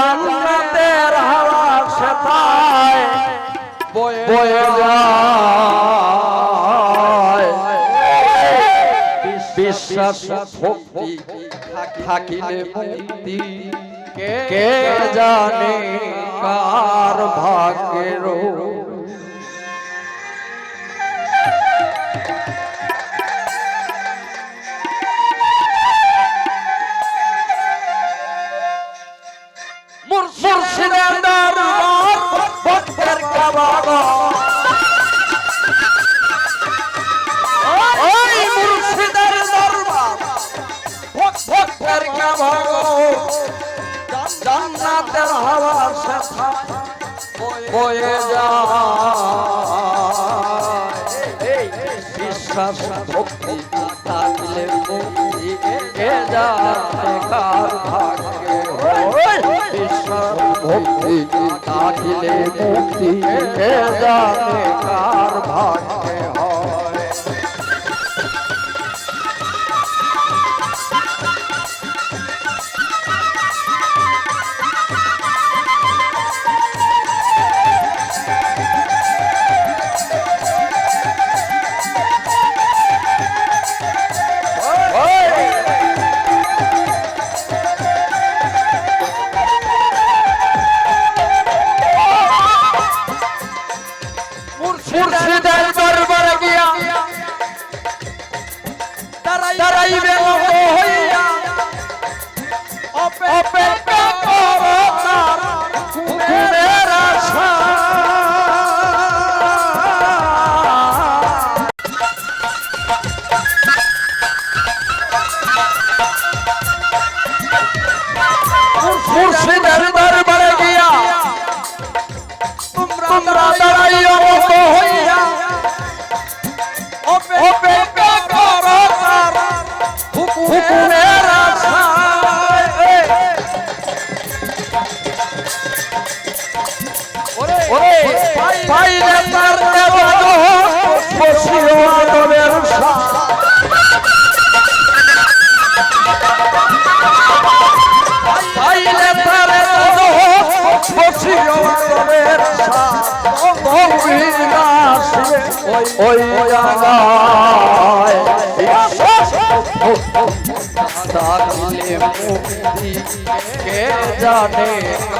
জান্নাতের হাওয়া সেথায় বয়ে যায় বিশ্বাস ভক্তি থাকিলে মুক্তি কে জানে কার ভাগ্যের মুর্শিদের দরবার ভক্তের কাবা ওই মুর্শিদের দরবার ভক্তের কাবা জান্নাতের হাওয়া সাথে বয়ে যায় বিশ্বাস ভক্তি থাকলে মুক্তি কে জানে কার ভাগ্যে বিশ্বাস ভক্তি থাকিলে মুক্তি কে জানে কার ভাগ্যে হয় মুর্শিদের দরবারে গিয়া দাঁড়াইবে হইয়া অপেক্ষা করো তার হুকুমের আশা মুর্শিদের দরবারে গিয়া তোমরা দাঁড়াইও হইয়া অপেক্ষা করো তার হুকুমের আশায় পাইলে তার এবাদত বসিও আদরের পাইলে তার এবাদত বসিও আদরের ওই জায়গায় থাকিলে মুক্তি কে জানে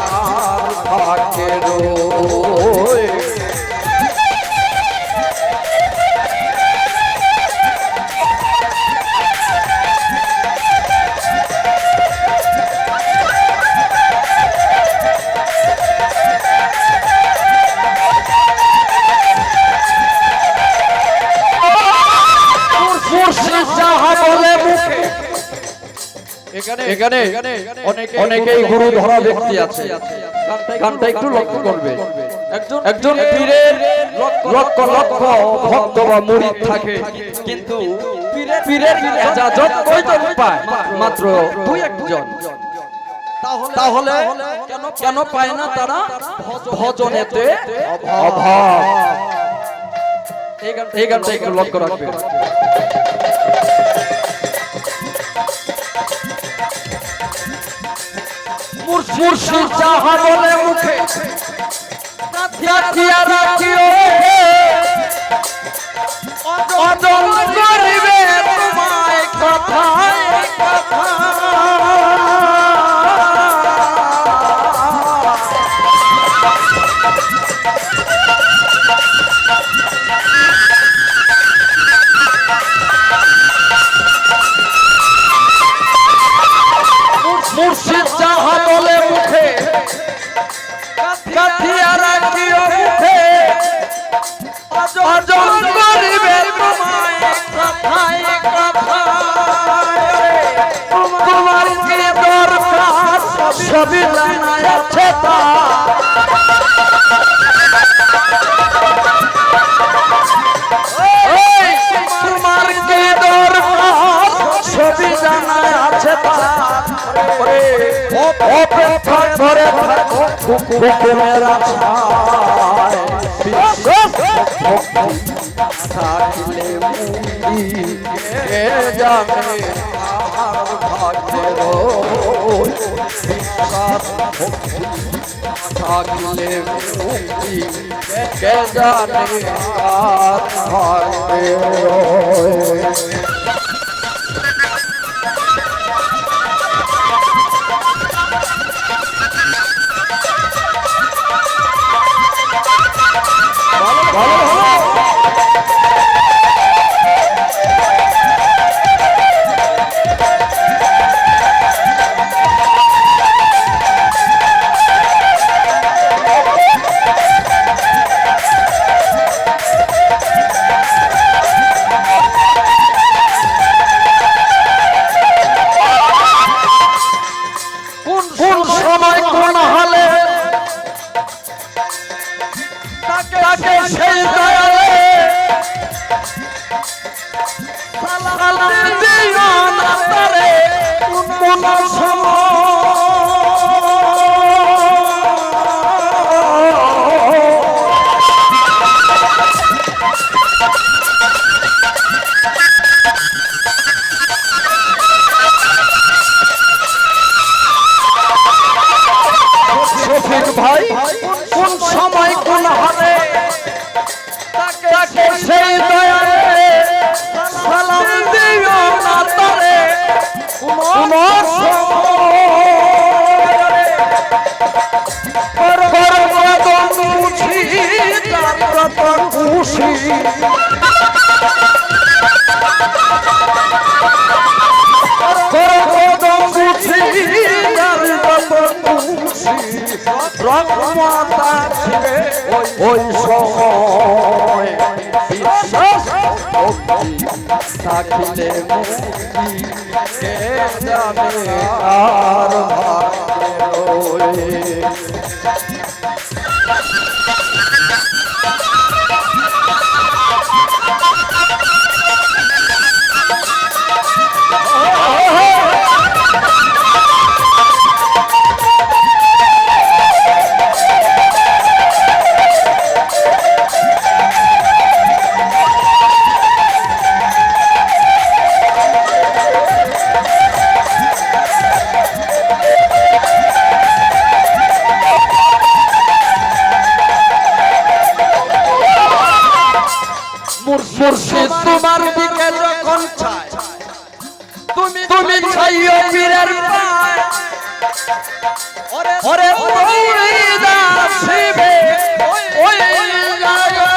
কার ভাগ্যের এখানে অনেকেই গুরু ধরা ব্যক্তি আছে গানটা একটু লক্ষ্য করবে একজন পীরের লক্ষ লক্ষ ভক্ত বা মুরিদ থাকে কিন্তু পীরের ইজাজত কয়জন পায় মাত্র দুই একজন তাহলে কেন পায় না তারা ভজনেতে অভাব এই গানটা একটু লক্ষ্য রাখবে মুর্শিদ যাহা বলে মুখে রাখিয়া রাখিও অজন করিবে তোমায় কথায় কথা মুর্শিদ যাহা বলে মুখে কাঠিয়া রাখিও মুখে অজন করিবে তোমায় কথায় কথায় তোমার কি দরকার সবই জানা আছে তা তোমার কি দরকার সবই জানা আছে তা অপেক্ষা করে থাকো হুকুমের আশায় ভক্তি থাকিলে মুক্তি কে জানে আর ভাগ্যের বিশ্বাস ভক্তি থাকিলে মুক্তি কে জানে আর ভাগ্যের। ভাই কোন সময় কোন হালে তাকে সেই দয়ালে সালাম দিও না তারে কোন খুশি রকমাতা ছিবে ওই সময় বিশ্বাস ভক্তি থাকিলে মুক্তি কে জানে আর ভাগ্যের। মুর্শিদ তোমার দিকে যখন চায় তুমি চাইও পীরের পায় ওরে মুরিদা শিবে ওই জায়গা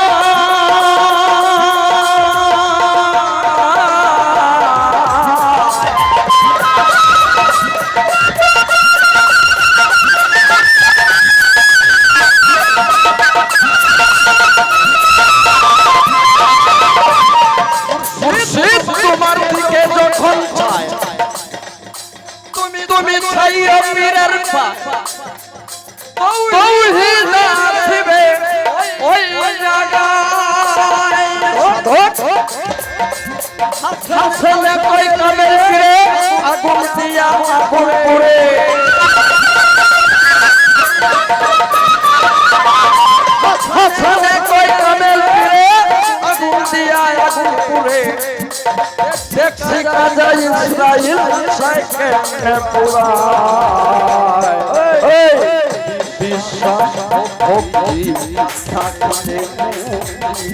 তোমার দিকে যখন চায় তুমি চাইও পীরের পায় তৌহিদ আসবে ওই জায়গায় হাসলে কই কামে ফিরে আগুন দিয়া আগুন পুরে হাসলে কই কামে ফিরে আগুন দিয়া আগুন পুরে দেখছি কাজা ইসরাইল সাইকেলে পুরায় বিশ্বাস ভক্তি থাকিলে মুক্তি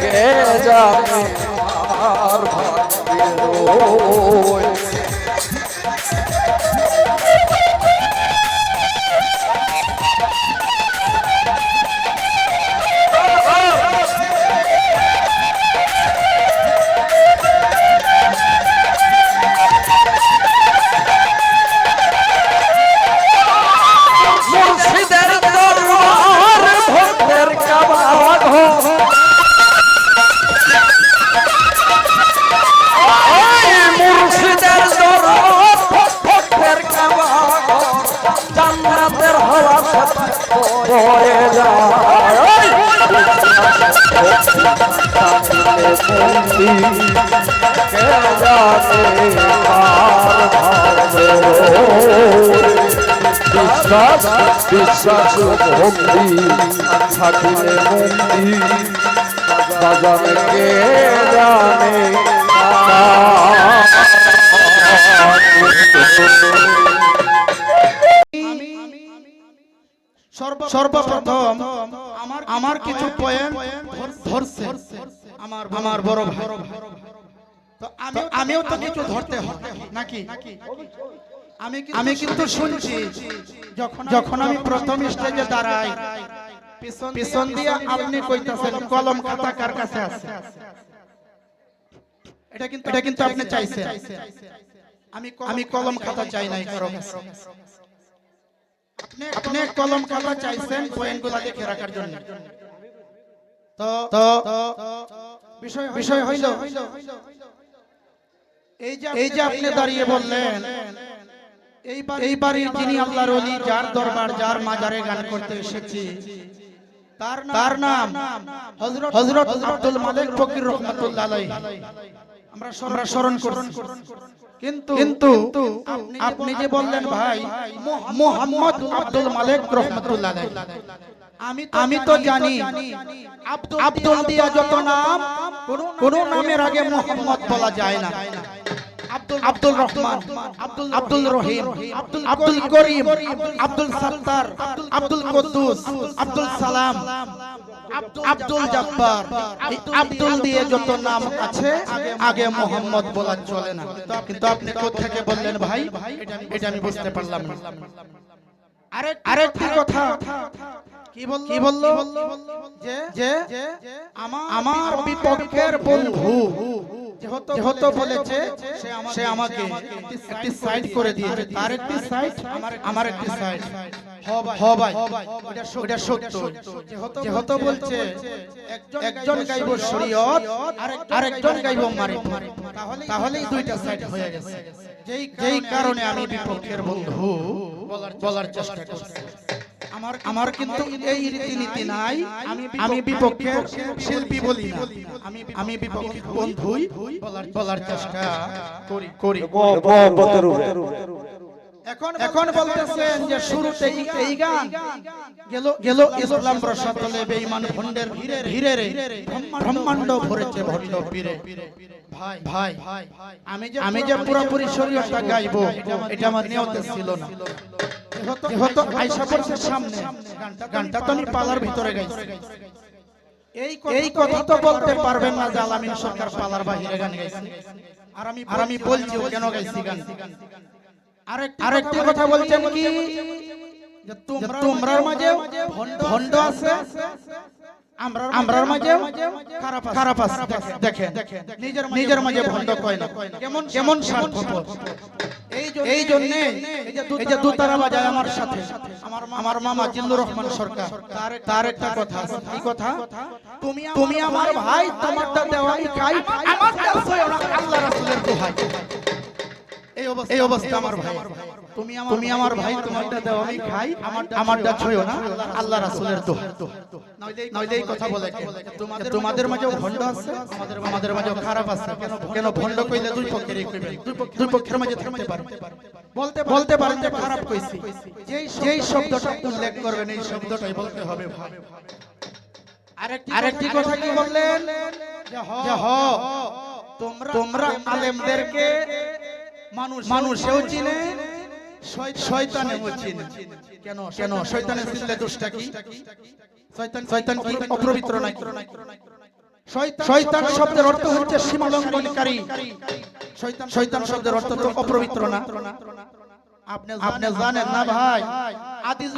কে জানে আর ভাগ্যের। হয়ে যায় বিশ্বাস ভক্তি থাকিলে মুক্তি ভজন কে জানে না। সর্বপ্রথম আমার কিছু পয়েন্ট ধরছে আমার বড় ভাই, তো আমিও তো কিছু ধরতে হবে নাকি? আমি কিন্তু শুনছি যখন আমি প্রথম স্টেজে দাঁড়াই, পিছন দিয়ে আপনি কইতাছেন কলম খাতা কার কাছে আছে। এটা কিন্তু আপনি চাইছেন, আমি কলম খাতা চাই নাই কারো কাছে। আপনি কলম খাতা চাইছেন পয়েন্টগুলো লিখে রাখার জন্য। তো বিষয় হইল এই যে আপনি দাঁড়িয়ে বললেন এই বাড়ির যিনি আল্লাহর ওলি, যার দরবার, যার মাজারে গান করতে এসেছি, তার নাম হযরত আব্দুল মালিক ফকির রহমাতুল্লাহ আলাইহি আমরা স্মরণ করছি। কিন্তু আপনি যে বললেন ভাই মুহাম্মদ আব্দুল মালিক রহমাতুল্লাহ আলাইহি, আমি তো জানি আব্দুল দিয়া যত নাম, কোন নামের আগে মুহাম্মদ বলা যায় না। আব্দুল রহমান, আব্দুল রহিম, আব্দুল করিম, আব্দুল সত্তার, আব্দুল কুদ্দুস, আব্দুল সালাম, আব্দুল জব্বার, আব্দুল দিয়ে যত নাম আছে আগে মোহাম্মদ বলা চলে না। কিন্তু আপনি কোথা থেকে বললেন ভাই, এটা আমি বুঝতে পারলাম না। আরেকটি কথা কি বললো যে আমার বিপক্ষের বন্ধু যেহেতু বলেছে সে আমাকে একটি সাইড করে দিয়েছে, তার একটি সাইড আমার একটি সাইড। ভাই ওটা সত্য, যেহেতু বলছে একজন গাইব শরীয়ত আর একজন গাইব মারিফ, তাহলেই দুইটা সাইড হয়ে গেছে। যেই কারণে আমি বিপক্ষের বন্ধু বলার চেষ্টা করছি। আমার কিন্তু এই রীতিনীতি নাই, আমি বিপক্ষের শিল্পী বলি না, আমি বিপক্ষের বন্ধুই বলার চেষ্টা করি। এখন বলতেছেন যে শুরুতেই এই গান গেল ইসলাম রসাতলে বেঈমান ভণ্ডের ভিড়ে রে ব্রহ্মাণ্ড ভরেছে ভণ্ড পীরে। ভাই আমি যে পুরোপুরি শরীয়তটা গাইবো এটা আমার নিয়তে ছিল না। যেহেতু আয়েশা পড়ছে সামনে, গানটা তো আমি পালার ভিতরে গাইছি। এই কথা তো বলতে পারবেন না যে আলামিন সরকার পালার বাহিরে গান গাইছে। আর আমি বলছি কেন গাইছি গান। আরেকটি কথা বলছেন কি যে তোমরার মাঝে ভণ্ড আছে, আমরার মাঝে খারাপ আছে। দেখেন নিজের মাঝে ভণ্ড কয় না, কেমন স্বার্থপর। এই জন্য এই যে দুতারা বাজায় আমার সাথে আমার মামা জিল্লুর রহমান সরকার, তার একটা কথা আছে। কি কথা? তুমি আমার ভাই, তোমারটা দেওয়াই খাই, আমারটা ছয় না, আল্লাহ রাসূলের দোহাই। এই অবস্থা আমার ভাই, তুমি আমার ভাই, তোমারটা দাও আমি খাই, আমারটা ছয়ও না, আল্লাহ রাসূলের দোহাই। নইলে এই কথা বলে তোমাদের মাঝেও ভণ্ড আছে, আমাদের মাঝেও খারাপ আছে। কেন ভণ্ড কইলে দুই পক্ষেরই কইবেন, দুই পক্ষের মাঝে থাকতে পারে। বলতে পারেন যে খারাপ কইছি, যেই শব্দটা উল্লেখ করবেন এই শব্দটাই বলতে হবে ভাই। আরেকটি কথা কি বললেন যে তোমরা আলেমদেরকে মানুষেও চিনে, শয়তানেও চিনে। কেন শয়তানের চিনলে দোষটা কি? শয়তান কি অপবিত্র নাকি? শয়তান শব্দের অর্থ হচ্ছে সীমালঙ্ঘনকারী। শয়তান শব্দের অর্থ তো অপবিত্র না। আপনি জানেন না ভাই,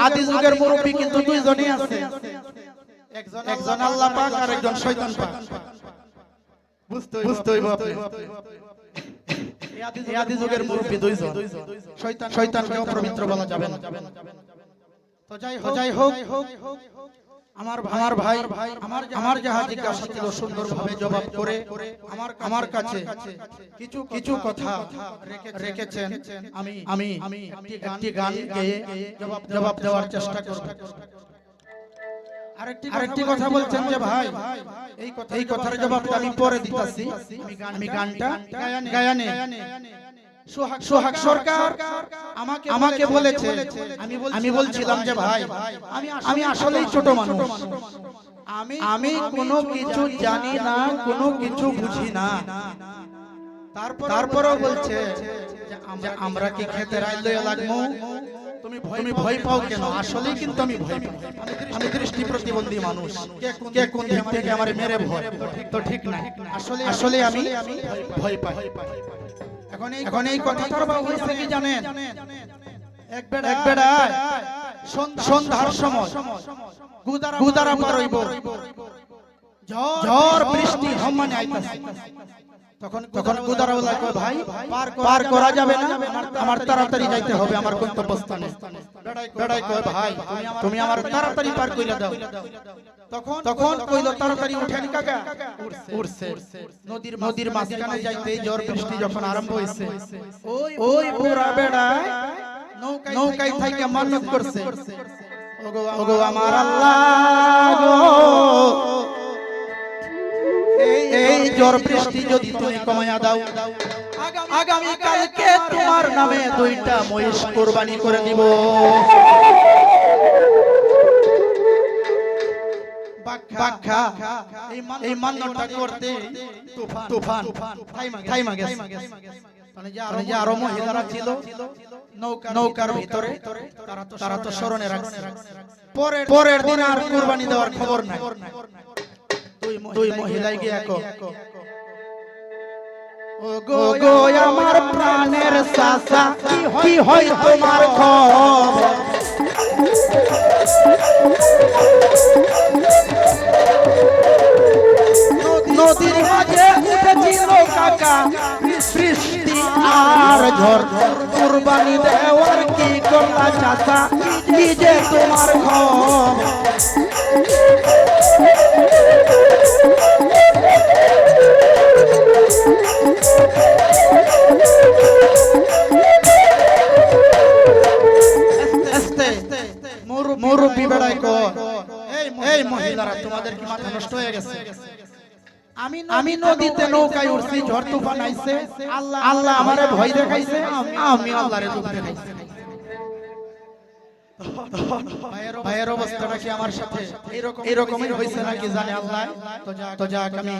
আদি যুগের মুরব্বী কিন্তু দুইজনই আছে, একজন আল্লাহ পাক আর একজন শয়তান পাক। বুঝতে হইব আপনি। এই আদি যুগের মুরব্বী দুইজন, শয়তানকে অপবিত্র বলা যাবে না। তো যাই হোক আমার ভাই আমার যাহা জিজ্ঞাসা ছিল সুন্দরভাবে জবাব করে আমার কাছে কিছু কথা রেখেছেন। আমি একটি গান গেয়ে জবাব দেওয়ার চেষ্টা করব। আরেকটি কথা বলছেন যে ভাই এই কথার জবাবটা আমি পরে দিতেছি, আমি গানটা গায়ানে সোহাগ সরকার আমাকে বলেছে। আমি বলছিলাম যে ভাই আমি আসলেই ছোট মানুষ, আমি কোনো কিছু জানি না, কোনো কিছু বুঝি না। তারপরও বলছে যে আমরা কি খেতে রাইলে লাগবো? তুমি ভয় পাও কেন? আসলেই কিন্তু আমি ভয় পাই। আমি দৃষ্টি প্রতিবন্ধী মানুষ, কে কোন দিক থেকে আমার মেরে ভয় তো ঠিক না। আসলে আমি ভয় পাই। এখন এই কথাটার বাবু হয়েছে কি জানেন? এক বেড়া সন্ধ্যার সময় গুদারা পার হইব, ঝড় বৃষ্টি হম্মানে আইতাছে। তখন গুদারাওয়ালা কয়, ভাই পার করা যাবে না, আমার তাড়াতাড়ি যাইতে হবে আমার গন্তব্যস্থানে। বেড়াই কয়, ভাই তুমি আমার তাড়াতাড়ি পার কইরা দাও। তখন কইল, তাড়াতাড়ি উঠেন কাকা। উঠছে নদীর মাঝখানে যাইতে ঝড় বৃষ্টি যখন আরম্ভ হইছে, ওই বুড়া বেড়া নৌকায় থাইকে মান্নত করছে, ওগো আমার আল্লাহ গো, এই ঝড় বৃষ্টি যদি তুমি কমায়া দাও, আগামী কালকে তোমার নামে 2টা মহিষ কুরবানি করে দিব। বাক্কা এই মান্যটা করতে তুফান থাইমা গেছে। যে আরো মহিলারা ছিল নৌকার ভিতরে, তারা তো স্মরণে রাখছে। পরের দিন আর কুরবানি দেওয়ার খবর নাই। দুই মহিলাই গিয়ে ওগো আমার প্রাণের চাচা, কি হয় তোমার খবর? নদীর মাঝে উঠেছিল কাকা বৃষ্টি আর ঝড়, কুরবানি দেওয়ার কি করলা চাচা, কি যে তোমার খবর? মুরব্বি বেড়াই কয়, এই মহিলারা তোমাদের কি মাথা নষ্ট হয়ে গেছে? আমি নদীতে নৌকায় উঠছি, ঝড় তুফান আইছে, আল্লাহ আমারে ভয় দেখাইছে, আমি আল্লাহরে দুঃখ দেখাইছি। ভাইয়ের অবস্থাটা কি আমার সাথে এরকমই হয়েছে নাকি জানে আল্লাহ? তো যাক আমি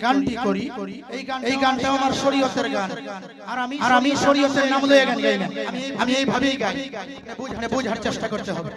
গানটি করি। এই গানটা আমার শরীয়তের গান, আর আমি শরীয়তের নাম লয়ে গান গাই না, আমি এইভাবেই গাই। বুঝার চেষ্টা করতে হবে।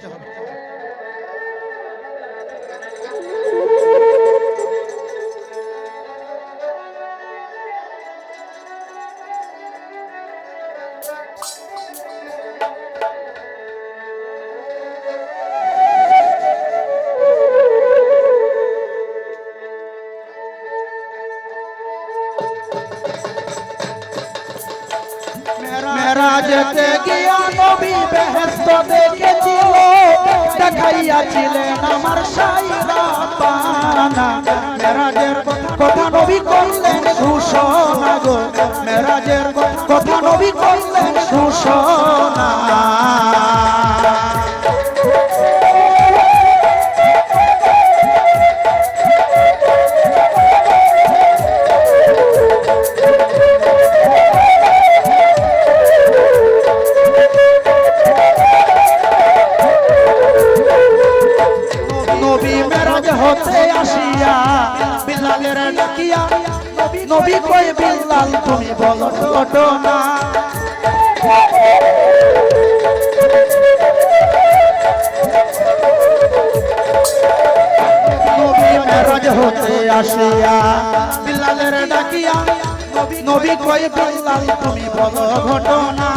মেরাজেতে গিয়া নবী বেহেশত দেখেছিল, দেখাইয়াছিলেন আমার সাইরা পানা। মেরাজের কথা নবী কইলেন ঘোষণা গো, মেরাজের কথা নবী কইলেন ঘোষণা। হতে আসিয়া বিল্লালের ডাকিয়া নবী কই, বিল্লাল তুমি বলো ঘটনা। নবী মেরাজ হতে আসিয়া বিল্লালের ডাকিয়া নবী কই, বিল্লাল তুমি বলো ঘটনা।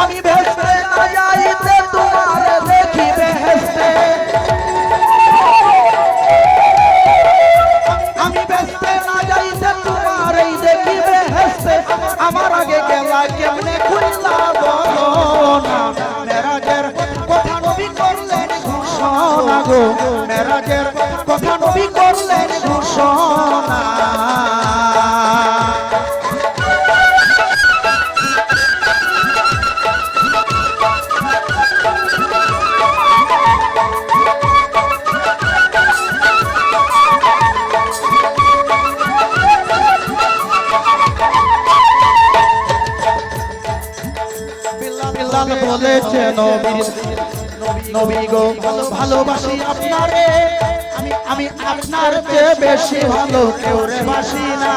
আমি ভেস্তে না যাইতে তোমার দেখি বেহেশতে, আমি বেস্তে না যাইতে তোমার এই দেখি বেহেশতে, আমার আগে গেলা কেমনে খুললা বলো না। মেরাজের কথা নবী করলেন ঘোষণা গো, মেরাজের কথা নবী করলেন ঘোষণা। বলেছে নবী নবী গো ভালোবাসি আপনারে আমি আপনার চেয়ে বেশি ভালো কেউ রে বাসি না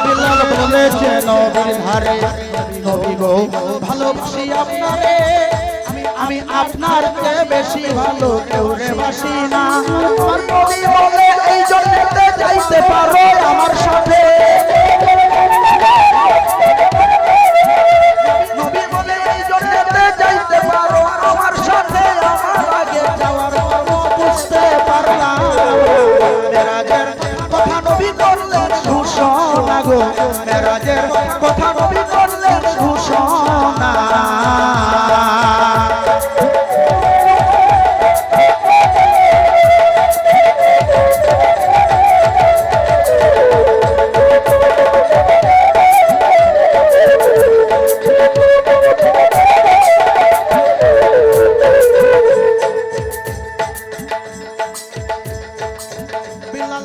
বিলাল বলেছে নবীর ধারে নবী গো ভালোবাসি আপনারে আমি আপনার চেয়ে বেশি ভালো কেউ রে বাসি না আর নবী বলে এই জন্যতে যাইতে পারো আমার সাথে নবী বলে এই জন্যতে যাইতে পারো আমার সাথে আমার আগে যাওয়ার পর বুঝতে পারলাম মেরাজের কথা নবী করলেন ঘোষণা গো মেরাজের কথা নবী করলেন ঘোষণা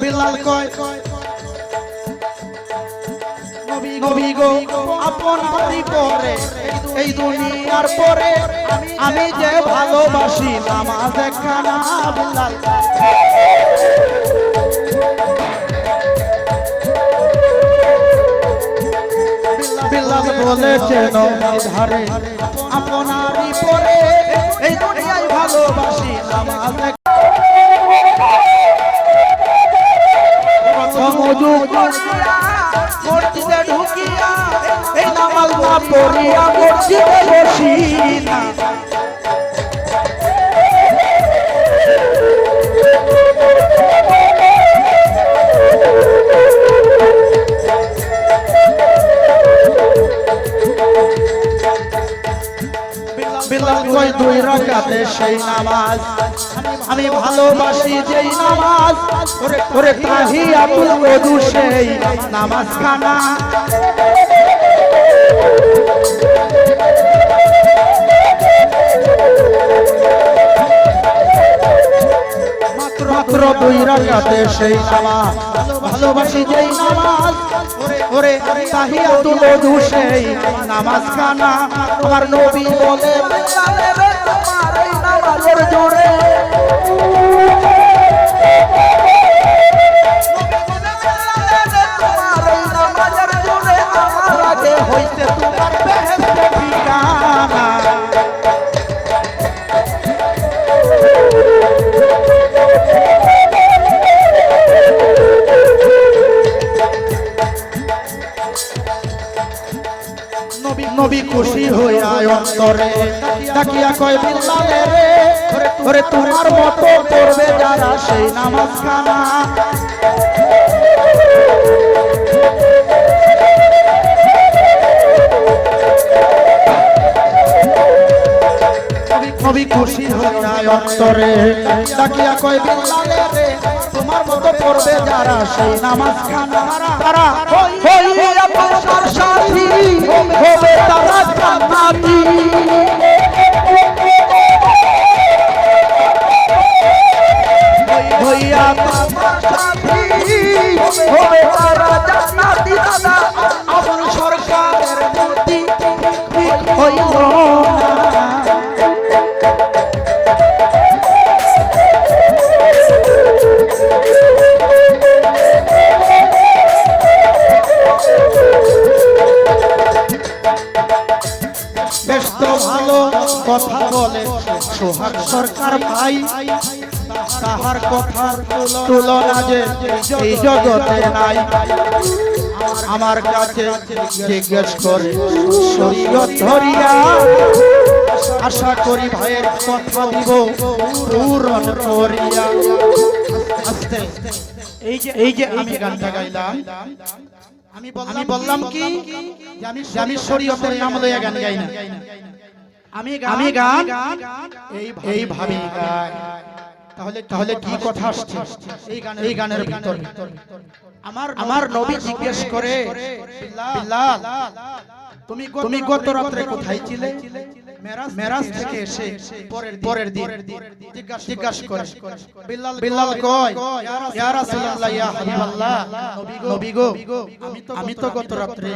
বিলাল কয় নবী গো আপনারই পরে এই দুনিয়ার পরে আমি যে ভালোবাসি নামাজ একখানা বিলাল বিলাল বলেছে নবীর ধারে আপনারই পরে এই দুনিয়ায় ভালোবাসি নামাজ সমজু করিয়া মসজিদে ঢুকিয়া এই নামাজ না পড়িয়া মসজিদে বসি না বিলাল কয় দুই রাকাতে সেই নামাজ আমি ভালোবাসি যেই নামাজ ওরে তাহিয়াতুল ওযু সেই নামাজ খানা মাত্র দুই রাকাতে সেই নামাজ ভালোবাসি যেই নামাজ ওরে তাহিয়াতুল ওযু সেই নামাজ খানা আমার নবী বলে বিলালে রে তোমার এই নামাজের জোরে তোমার এই নামাজের জোরে আমার আগে হইতে তোমার বেহেশতে ঠিকানা নবী খুশি হইয়া অন্তরে তাকিয়া কয় বিলালে রে ওরে তোমার মতো পড়বে যারা সেই নামাজ খানা নবী খুশি হইয়া অন্তরে তাকিয়া কয় বিলালে রে তোমার মতো পড়বে যারা সেই নামাজ খানা তারা হইয়া তোমার সাথী হবে তারা জান্নাতি হইয়া তোমার সাথী হবে তারা জান্নাতি দাদা আমার সরকারের মূর্তি হইল না বেশ তো ভালো কথা বলে সোহাগ সরকার ভাই তাহার কথার তুলনা যে এই জগতে নাই আমার কাছে জিজ্ঞেস করে শরীয়ত ধরিয়া আশা করি ভাইয়ের কথা দিব পূরণ করিয়া আস্তে এই যে আমি গানটা গাইলাম আমি বললাম কি যে আমি শরীয়তের নাম লইয়া গান গাই না আমি গান এই ভাবে গাই তাহলে কি কথা আসছে এই গানের ভিতর আমার নবী জিজ্ঞেস করে বিল্লাল তুমি গত রাত্রে কোথায় ছিলে মেরাজ থেকে এসে পরের দিন জিজ্ঞাসা করে বিল্লাল কয় ইয়া রাসূলুল্লাহ ইয়া হাবিবাল্লাহ নবী গো আমি তো গত রাতে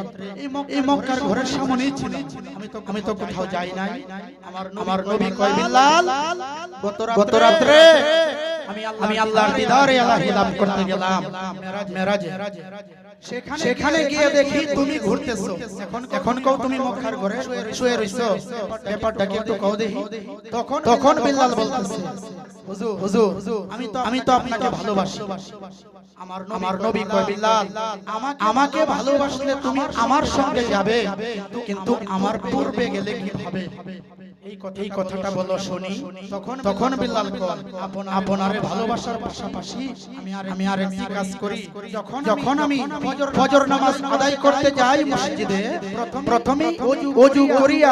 এই মক্কার ঘরের সামনেই ছিলাম আমি তো কোথাও যাই নাই আমার নবী কয় বিল্লাল গত রাতে আমি আল্লাহর দিদারে ইলাহি লাভ করতে গেলাম মেরাজে সেখানে গিয়ে দেখি তুমি ঘুরতেছো এখন কও তুমি মক্কার ঘরে শুয়ে রইছো ব্যাপারটা কি একটু কও দেখি তখন বিল্লাল বলতেছে হুজুর আমি তো আপনাকে ভালোবাসি আমার নবী কয় বিল্লাল আমাকে ভালোবাসলে তুমি আমার সঙ্গে যাবে কিন্তু আমার পূর্বে গেলে কি হবে এই কথাটা বলো শুনি তখন বিল্লাল কয় আপনারে ভালোবাসার পাশাপাশি আমি আর একটি কাজ করি যখন আমি ফজর নামাজ আদায় করতে যাই মসজিদে প্রথমে ওযু করিয়া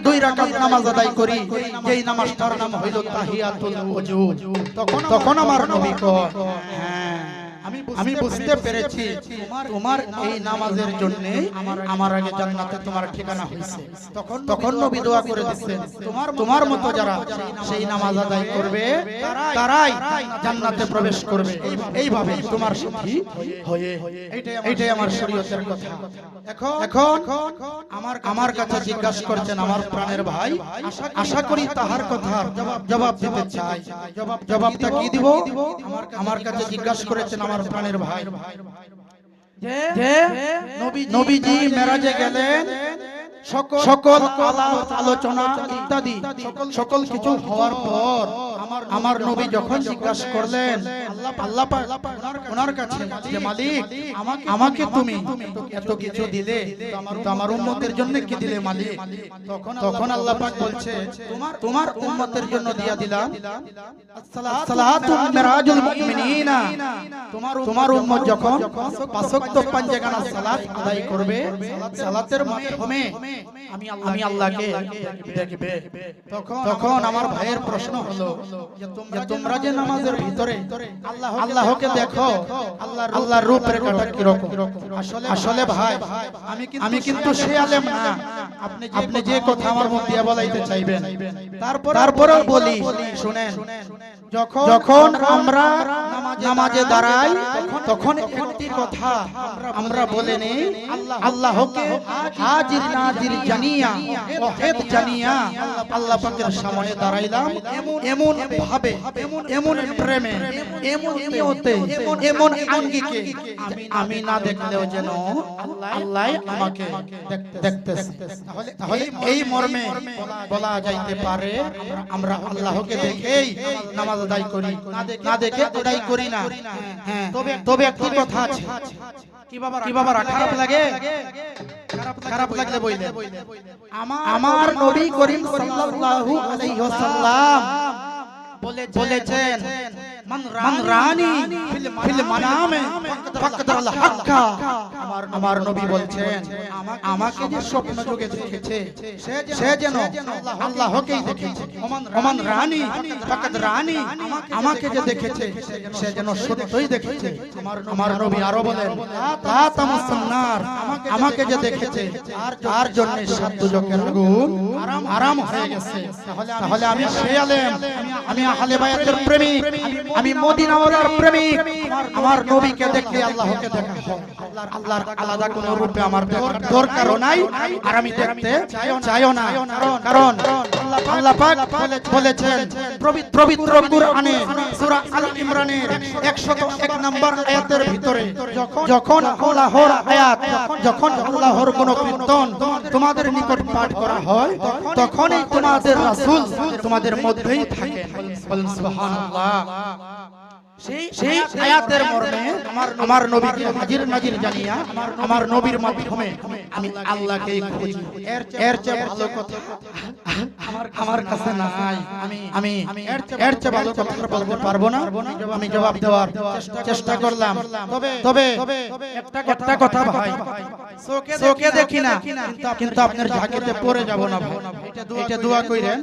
2 রাকাত নামাজ আদায় করি যেই নামাজটার নাম হইল তাহিয়াতুল ওযু তখন আমার নবী কয় হ্যাঁ আমি বুঝতে পেরেছি তোমার এই নামাজের জন্য আমার আগে জান্নাতে তোমার ঠিকানা হয়েছে তখন নবী দোয়া করে দিচ্ছেন তোমার মতো যারা সেই নামাজ আদায় করবে তারাই জান্নাতে প্রবেশ করবে এইভাবে তোমার সাথী হয়ে এইটাই আমার শরীয়তের কথা এখন আমার কাছে জিজ্ঞাসা করছেন আমার প্রাণের ভাই আশা করি তাহার কথার জবাব দিতে চাই জবাবটা কি দিব আমার কাছে জিজ্ঞাসা করেছেন আমার প্রাণের ভাই যে নবীজি মেরাজে গেলেন সকল আলোচনা ইত্যাদি সকল কিছু হওয়ার পর আমার নবী যখন জিজ্ঞাসা করলেন আল্লাহ পাক ওনার কাছে যে মালিক আমাকে তুমি এত কিছু দিলে তো আমার উম্মতের জন্য কি দিলে মালিক তখন আল্লাহ পাক বলছে তোমার উম্মতের জন্য দিয়া দিলাম সালাতু মিরাজুল মুমিনিনা তোমার উম্মত যখন পাঁচ ওয়াক্ত পাঁচগানা সালাত আদায় করবে সালাতের মাধ্যমে আমি আল্লাহকে দেখবে তখন আমার ভাইয়ের প্রশ্ন হলো যে তোমরা যে নামাজের ভিতরে আল্লাহকে দেখো আল্লাহর রূপরেখাটা কি রকম আসলে ভাই আমি কিন্তু সে আলেম না আপনি যে কথা আমার মুখ দিয়ে বলাইতে চাইবেন তারপরেও বলি শুনেন যখন আমরা নামাজে দাঁড়াই তখন একটি কথা আমরা বলে নেই আল্লাহকে হাজির নাজির জানিয়া ওয়াহিদ জানিয়া আল্লাহ পাকের সামনে দাঁড়াইলাম এমন ভাবে এমন প্রেমে এমন নিয়তে এমন আঙ্গিকে আমি না দেখলেও যেন আল্লাহ আমাকে দেখতেছে তাহলে এই মর্মে বলা যাইতে পারে আমরা আল্লাহকে দেখেই নামাজ আদায় করি না দেখে আদায় করি না হ্যাঁ তবে একটি কথা আছে কি বাবা খারাপ লাগে খারাপ লাগলে বইলে আমার নবী করিম সাল্লাল্লাহু আলাইহি ওয়াসাল্লাম বলেছেন মান রানী ফিল মানামে ফাকদাল হাক্কা আমার নবী বলছেন আমাকে যে স্বপ্ন যোগে দেখেছে সে যেন আল্লাহকেই দেখেছে ওমান রানী ফাকদ রানী আমাকে যে দেখেছে সে যেন সত্যই দেখেছে আমার নবী আরো বলেন লা তামাসসান্নার আমাকে যে দেখেছে তার জন্য সাত দুজকের আগুন আরাম হয়ে গেছে তাহলে আমি সে আলেম আমি আহলে বায়াতের প্রেমিক আমি মদিনাওয়ালার প্রেমিক আমার নবীকে দেখলে আল্লাহকে দেখা হয় আল্লাহর আলাদা কোনো রূপে আমার দরকারও নাই আর আমি দেখতে চাইও না কারণ আল্লাহ পাক বলেছেন পবিত্র কোরআনে সূরা আল ইমরানের 101 নম্বর আয়াতের ভিতরে যখন আল্লাহর আয়াত যখন আল্লাহর কোন কীর্তন তোমাদের নিকট পাঠ করা হয় তখনই তোমাদের রাসূল তোমাদের মধ্যেই থাকে বলেন সুবহানাল্লাহ সেই আয়াতের মর্মে আমার নবীকে হাজির নাজির জানিয়া আমার নবীর মাধ্যমে আমি আল্লাহকেই খুঁজি এর চেয়ে ভালো কথা আমার কাছে নাই আমি এর চেয়ে ভালো কথা বলতে পারবো না আমি জবাব দেওয়ার চেষ্টা করলাম তবে একটা কথা ভাই চোখে দেখি না কিন্তু আপনার ঝাঁকিতে পড়ে যাব না ভাই এটা দোয়া কইরেন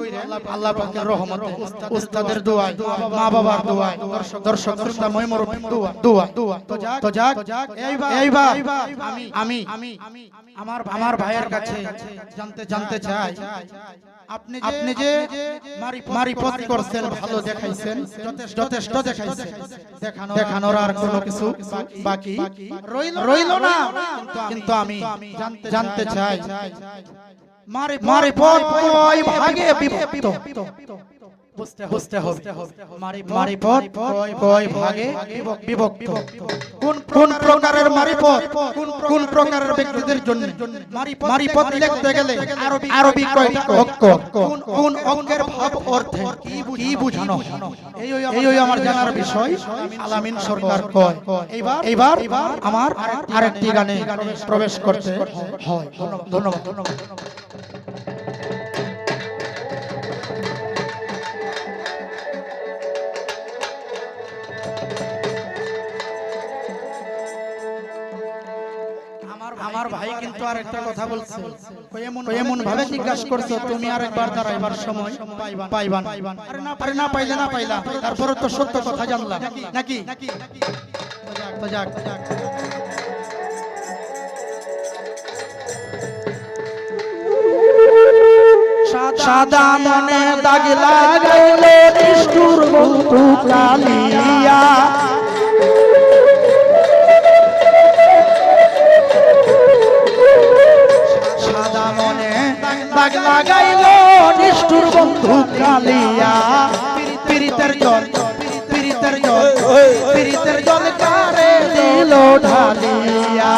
আল্লাহ পাকের রহমতে উস্তাদের দোয়া মা বাবার দোয়া দর্শক শ্রোতা ময়মরূপী দোয়া তো যাক এইবার আমি আমার ভাইয়ের কাছে জানতে চাই আপনি যে মারিফত করছেন ভালো দেখাইছেন যথেষ্ট দেখাইছেন দেখানোর আর কোনো কিছু বাকি রইল না কিন্তু আমি জানতে চাই মারিফত কয় ভাগে বিভক্ত বুঝতে হবে মারিফত কয় ভাগে বিভক্ত কোন প্রকারের মারিফত কোন প্রকারের ব্যক্তিদের জন্য মারিফত লিখতে গেলে আরবি কয়টা অক্ষর কোন অক্ষরের ভাব অর্থে কি বোঝানো এই আমার জানার বিষয় আলামিন সরকার কয় এইবার আমার আরেকটি গানে প্রবেশ করতে হয় ধন্যবাদ আমার ভাই কিন্তু আর একটা কথা বলছে এমন ভাবে জিজ্ঞাসা করছো তুমি আর একবার দাঁড়াইবার সময় পাইবা আরে না পাইলা তারপরে তো সত্য কথা জানলা নাকি তো যাক সাদা মনে দাগ লাগাইলে নিষ্ঠুর বন্ধু কালিয়া সাদা মনে দাগ লাগাইলো নিষ্ঠুর বন্ধু কালিয়া পীড়িতের জল কারে দিল ঢালিয়া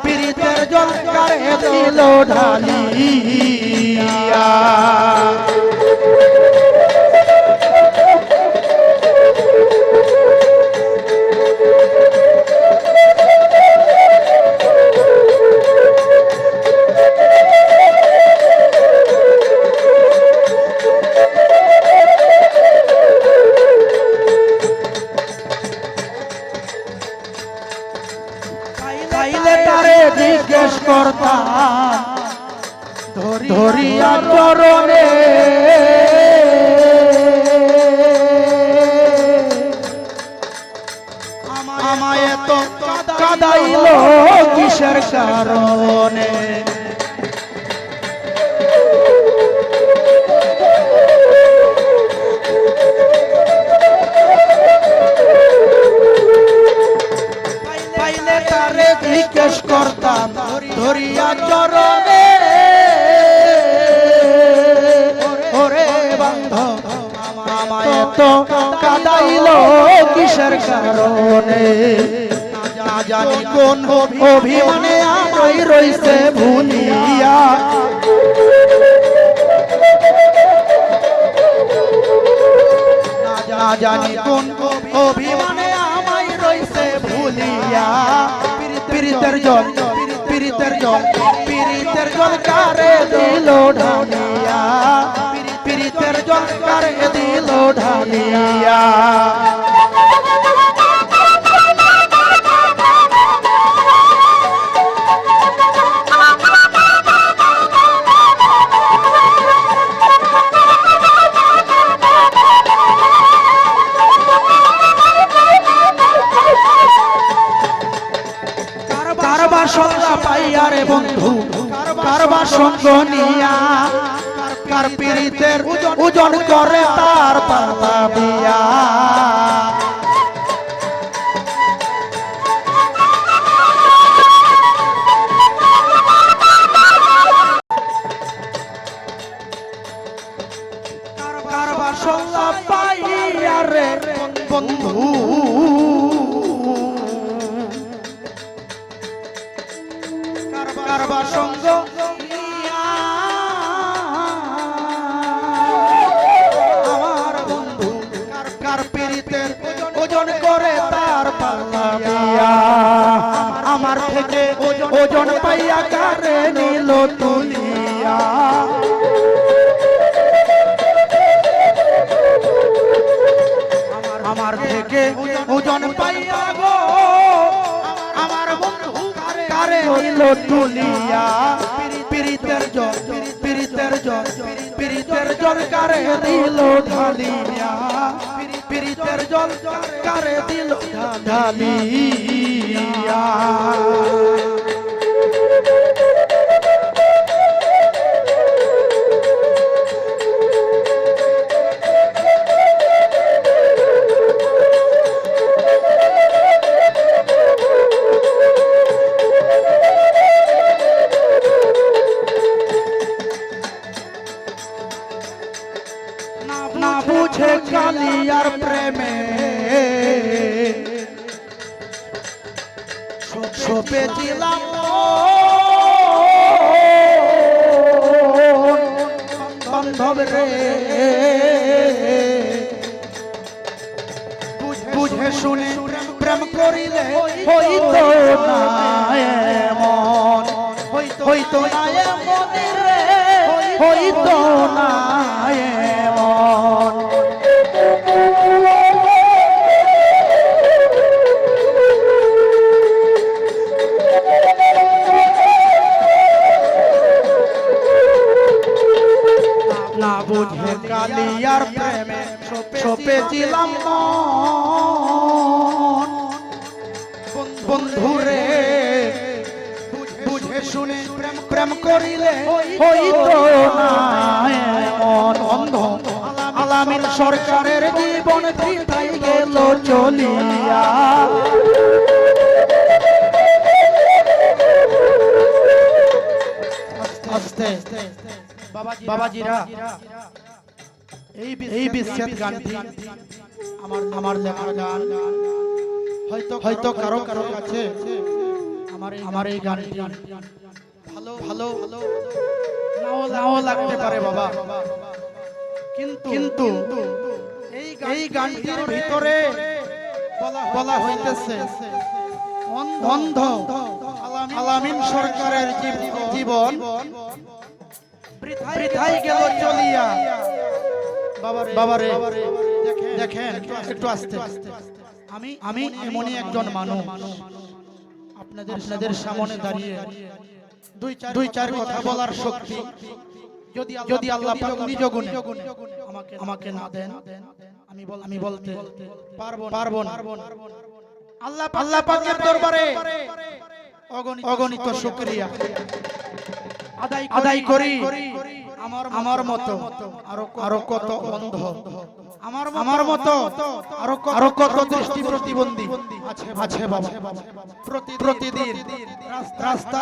পীড়িতের জল কারে দিল ঢালিয়া জিজ্ঞেস করতাম ধরিয়া চরণে আমায় তো কাদাইল কিসের কারণে জিজ্ঞেস করতাম ধরিয়া চরণে ওরে বান্ধব আমায় তো কাদাইল কিসের কারণে না জানি কোন অভিমানে আমায় রইছে ভুলিয়া না জানি কোন অভিমানে আমায় রইছে ভুলিয়া পীড়িতের জল কারে দিল ঢালিয়া পীড়িতের জল কারে দিল ঢালিয়া কারবার সঙ্গ পাইয়া রে বন্ধু কারবার সঙ্গ নিয়া কার পীড়িতের ওজন করে তার পাতা দিয়া কারবার সঙ্গ পাইয়া রে বন্ধু কারবার সঙ্গ আমার বন্ধু কার পীড়িতের ওজন করে তার পাল্লা দিয়া আমার থেকে ওজন পাইয়া কারে নিল তুলিয়া আমার থেকে ওজন পাইয়া গো আমার বন্ধু কারে নিল তুলিয়া পীড়িতের পীড়িতের জল কারে দিল ঢালিয়া পীড়িতের জল কারে দিল ঢালিয়া না বুঝে কালিয়ার প্রেমে সপেছিলাম বান্ধব রে বুঝে শুনে প্রেম করিলে হইতো না এমন হইতো না এমন রে হইতো না এমন না বুঝে কালিয়ার প্রেমে সপেছিলাম বন্ধুরে বুঝে শুনে প্রেম করিলে হইতো না এমন অন্ধ আলামিন সরকারের জীবন বৃথাই গেল চলিয়া আস্তে বাবাজিরা এই বিচ্ছেদ গানটি আমার লেখা গান হয়তো কারো কারো কাছে আমার এই গানটি ভালো নাও লাগতে পারে বাবা কিন্তু এই গানটির ভিতরে বলা হইতেছে অন্ধ আলামিন সরকারের জীবন বৃথাই গেল চলিয়া বাবারে দেখেন একটু আস্তে আমি এমনই একজন মানুষ আপনাদের সামনে দাঁড়িয়ে দুই চার কথা বলার শক্তি যদি আল্লাহ পাক নিজ গুণে আমাকে না দেন আমি বলতে পারবো না আল্লাহ পাকের দরবারে অগণিত শুকরিয়া আদায় করি আমার মতো আরো কত অন্ধ আমার মতো আরো কত দৃষ্টি প্রতিবন্ধী আছে বাবা প্রতিদিন রাস্তা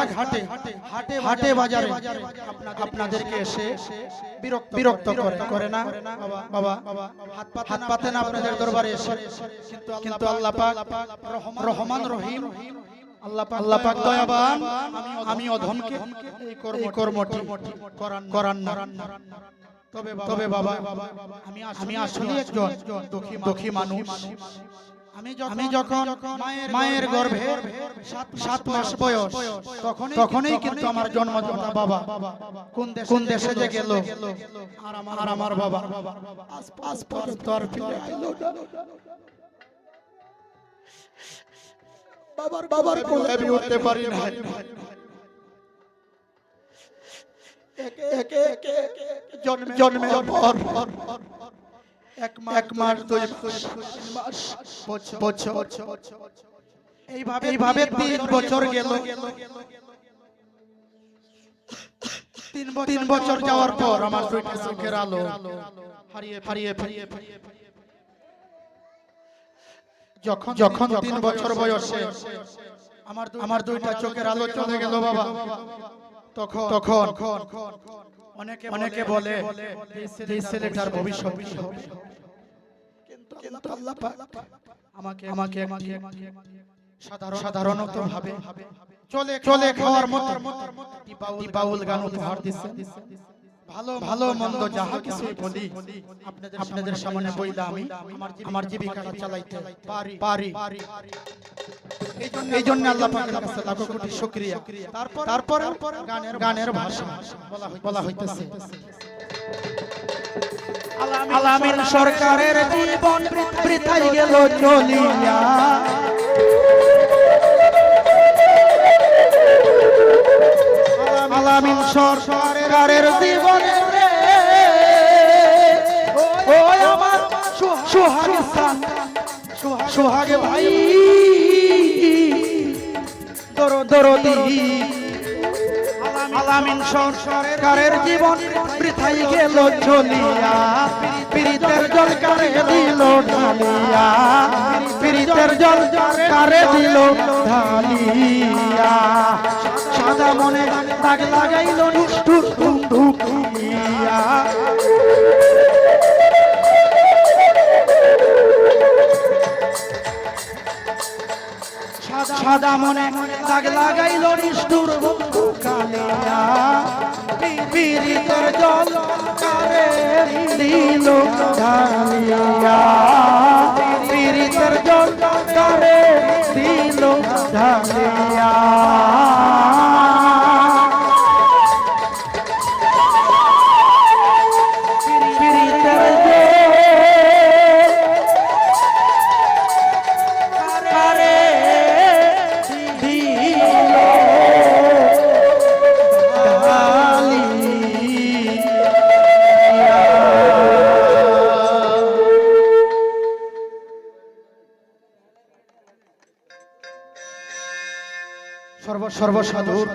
হাটে বাজারে আপনাদেরকে এসে বিরক্ত করে না বাবা হাত পাতে না আপনাদের দরবারে এসে কিন্তু আল্লাহ পাক রহমান রহিম আল্লাহ পাক দয়াবান আমি অধমকে এই কর্মটি করান না তবে বাবা আমি আসলে একজন দুঃখী মানুষ আমি যখন মায়ের গর্ভে 7 মাস বয়স তখনই কিন্তু আমার জন্মদাতা বাবা কোন দেশে যে গেল আর আমার বাবা আজ পর্যন্ত আর ফিরে আইলো না বাবার কোলে আমি উঠতে পারি না একে জন্মের পর এক মাস 2 মাস বছর এইভাবে 3 বছর গেল 3 বছর যাওয়ার পর আমার দুইটা চোখের আলো হারিয়ে যখন 3 বছর বয়সে আমার দুইটা চোখের আলো চলে গেল বাবা তখন অনেকে বলে এই ছেলেটার ভবিষ্যৎ হবে কিন্তু আল্লাহ পাক আমাকে সাধারণত ভাবে চলে খাওয়ার মতো বাউল গান উপহার দিচ্ছেন ভালো মন্দ যাহা কিছু বলি আপনাদের সামনে বইলা আমি আমার জীবিকাটা চালাইতে পারি এই জন্য আল্লাহ পাকের কাছে লাখো কোটি শুকরিয়া তারপর গানের ভাষা বলা হইতেছে আলামিন সরকারের জীবন বৃথাই গেল চলিয়া আলামিন সরকারের জীবনে রে ও আমার সোহাগে সোহাগে ভাই দরদি আলামিন সরকারের জীবন বৃথাই গেল চলিয়া পীড়িতের জল কারে দিল ঢালিয়া পীড়িতের জল কারে দিল ঢালিয়া সাদা মনে দাগ লাগাইল নিষ্ঠুর ধুকিয়া সাদা মনে দাগ লাগাইল নিষ্ঠুর বন্ধু কালিয়া পীড়িতের জল কারে দিল ঢালিয়া পীড়িতের জল কারে দিল ঢালিয়া সর্বসাধুর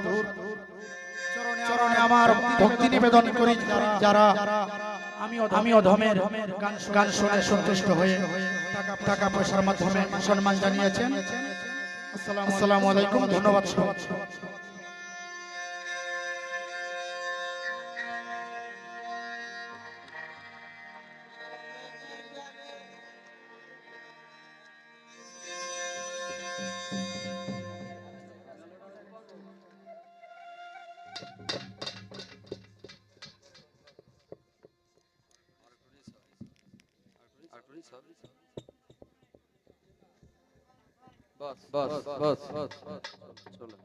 চরণে আমার ভক্তি নিবেদন করি যারা আমি অধমের গান শুনে সন্তুষ্ট হয়ে টাকা পয়সার মাধ্যমে সম্মান জানিয়েছেন। আসসালামু আলাইকুম, ধন্যবাদ। बस बस बस बस चलो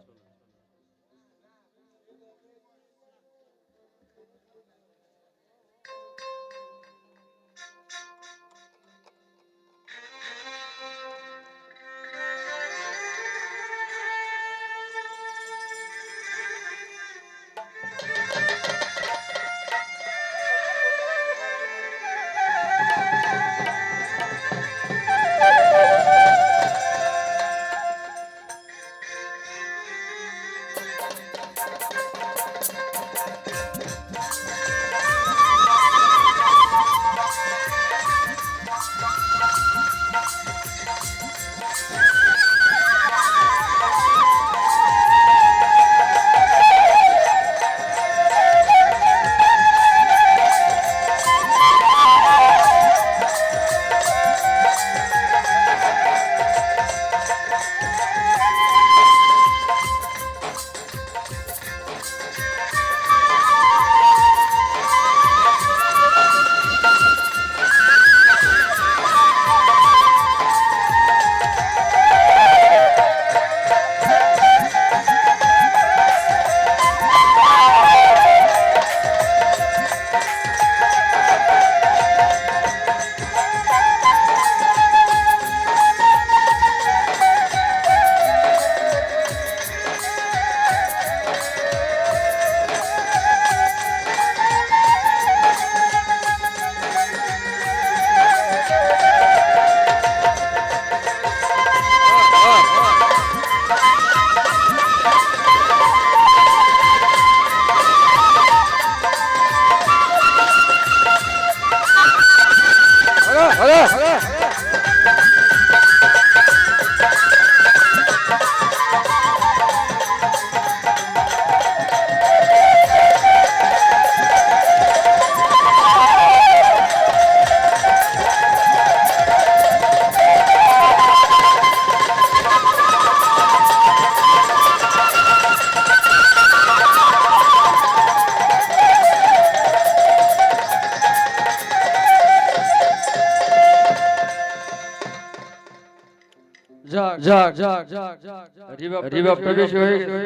রিবা প্রবেশ হয়ে গেছে।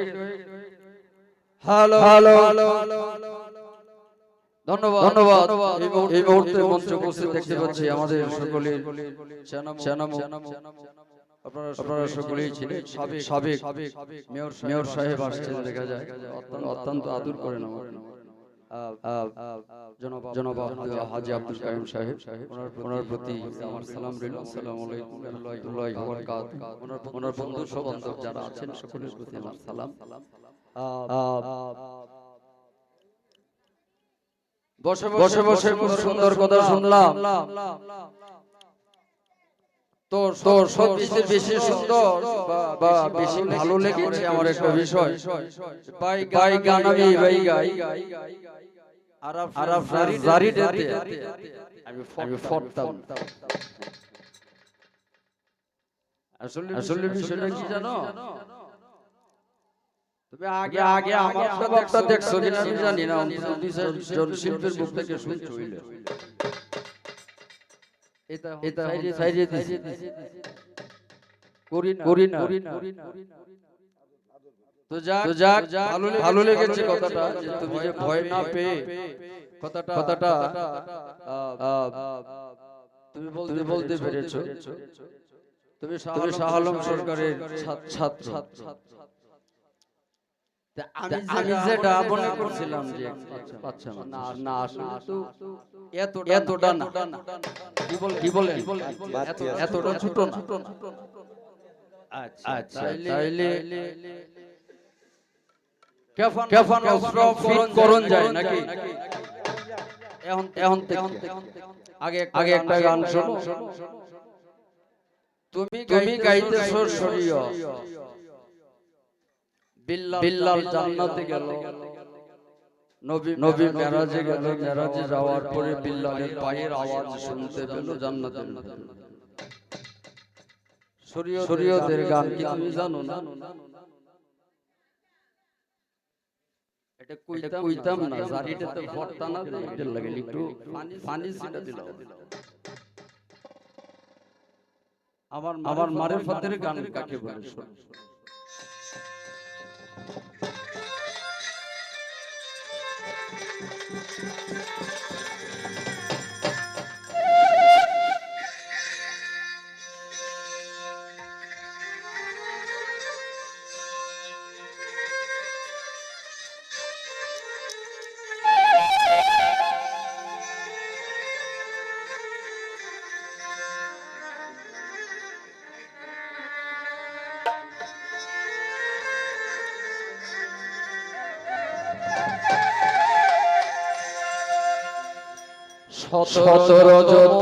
হ্যালো হ্যালো ধন্যবাদ ধন্যবাদ। এই মুহূর্তে মঞ্চে উপস্থিত দেখতে পাচ্ছি আমাদের সকলের আপনারা সকলেই ছিলেন সাবেক মেয়র সাহেব আসছেন দেখা যায় অত্যন্ত আদর করেন আমার জনাব হাজী আব্দুল কাইম সাহেব ওনার প্রতি আমার সালাম রইল। আসসালামু আলাইকুম ওয়া রাহমাতুল্লাহি ওয়া বারাকাতুহু। ওনার বন্ধু বান্ধব যারা আছেন সকলের প্রতি আমার সালাম। বসে বসে খুব সুন্দর কথা শুনলাম। তোর সবচেয়ে বেশি সুন্দর বা বেশি ভালো লেগেছে আমার একটা বিষয়, ভাই গান আমি ভাই গাই আরব জারিতে আমি ফটতাম। আসলে বিষয়টা কি জানো, তুমি আগে আমার কথা দেখছো কিনা আমি জানি না, জন শিল্পের মুখ থেকে শুনছো হইলে এটা সাইডে করি না। তো যাক ভালো লেগেছে কথাটা, যে তুমি যে ভয় না পেয়ে কথাটা তুমি বলতে পেরেছো। তুমি শাহ আলম সরকারের ছাত্র। আমি যেটা মনে করছিলাম যে আচ্ছা না আসলে তো এতটা না, কি বলেন এতটা ছোট না। আচ্ছা তাইলে কেফন অস্ত্র ফিট করন যায় নাকি? এখন আগে একটা গান শোনো। তুমি গাইতেছো শরীয়, বিল্লাল জান্নাতে গেল, নবী মেরাজে গেল, মেরাজে যাওয়ার পরে বিল্লালের পায়ের আওয়াজ শুনতে পেল জান্নাতে। শরীয়তের গান কি তুমি জানো না? এটা কইতাম না, জারিটা তো ফটতা না, এটা লাগে একটু পানি ছিটা দিলাম। আমার মারিফাতের গান কাকে বলে শোনো। সতেরো যত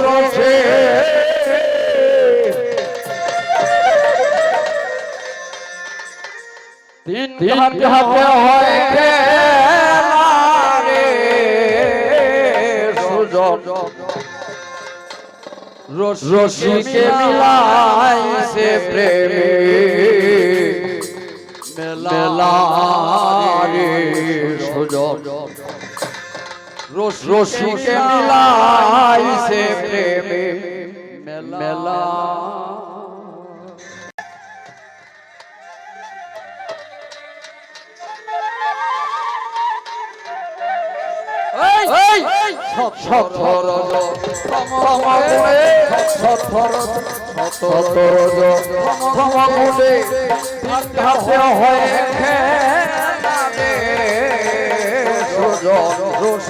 রসে তিন হাতে হয় খেলা রে সুযোগ, রশিকে মিলাইছে প্রেমে মেলা রে সুযোগ, রশিকে মিলাইছে প্রেমে মেলা।